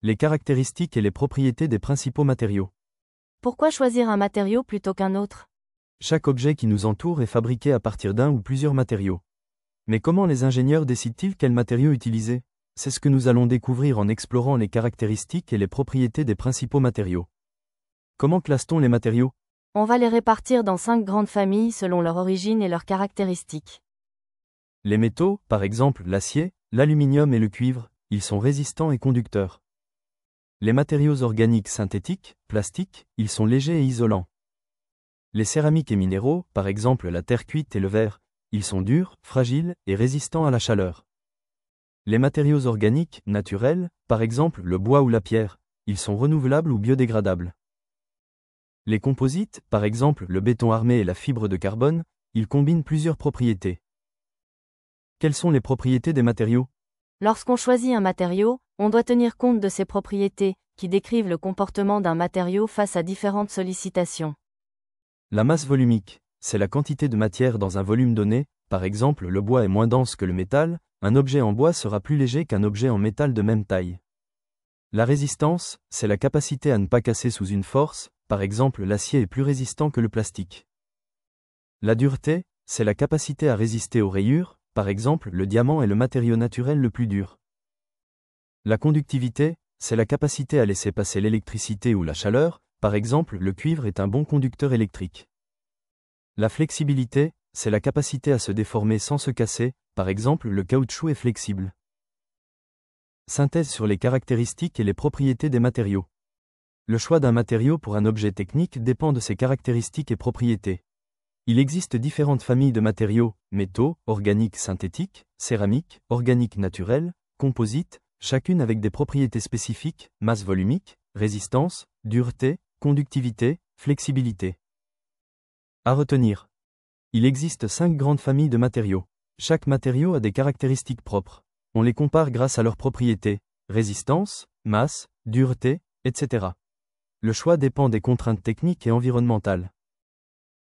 Les caractéristiques et les propriétés des principaux matériaux. Pourquoi choisir un matériau plutôt qu'un autre? Chaque objet qui nous entoure est fabriqué à partir d'un ou plusieurs matériaux. Mais comment les ingénieurs décident-ils quels matériaux utiliser? C'est ce que nous allons découvrir en explorant les caractéristiques et les propriétés des principaux matériaux. Comment classe-t-on les matériaux? On va les répartir dans 5 grandes familles selon leur origine et leurs caractéristiques. Les métaux, par exemple l'acier, l'aluminium et le cuivre, ils sont résistants et conducteurs. Les matériaux organiques synthétiques, plastiques, ils sont légers et isolants. Les céramiques et minéraux, par exemple la terre cuite et le verre, ils sont durs, fragiles et résistants à la chaleur. Les matériaux organiques, naturels, par exemple le bois ou la pierre, ils sont renouvelables ou biodégradables. Les composites, par exemple le béton armé et la fibre de carbone, ils combinent plusieurs propriétés. Quelles sont les propriétés des matériaux? Lorsqu'on choisit un matériau, on doit tenir compte de ses propriétés, qui décrivent le comportement d'un matériau face à différentes sollicitations. La masse volumique, c'est la quantité de matière dans un volume donné, par exemple le bois est moins dense que le métal, un objet en bois sera plus léger qu'un objet en métal de même taille. La résistance, c'est la capacité à ne pas casser sous une force, par exemple l'acier est plus résistant que le plastique. La dureté, c'est la capacité à résister aux rayures, par exemple le diamant est le matériau naturel le plus dur. La conductivité, c'est la capacité à laisser passer l'électricité ou la chaleur, par exemple le cuivre est un bon conducteur électrique. La flexibilité, c'est la capacité à se déformer sans se casser, par exemple le caoutchouc est flexible. Synthèse sur les caractéristiques et les propriétés des matériaux. Le choix d'un matériau pour un objet technique dépend de ses caractéristiques et propriétés. Il existe différentes familles de matériaux, métaux, organiques synthétiques, céramiques, organiques naturels, composites, chacune avec des propriétés spécifiques, masse volumique, résistance, dureté, conductivité, flexibilité. À retenir. Il existe 5 grandes familles de matériaux. Chaque matériau a des caractéristiques propres. On les compare grâce à leurs propriétés, résistance, masse, dureté, etc. Le choix dépend des contraintes techniques et environnementales.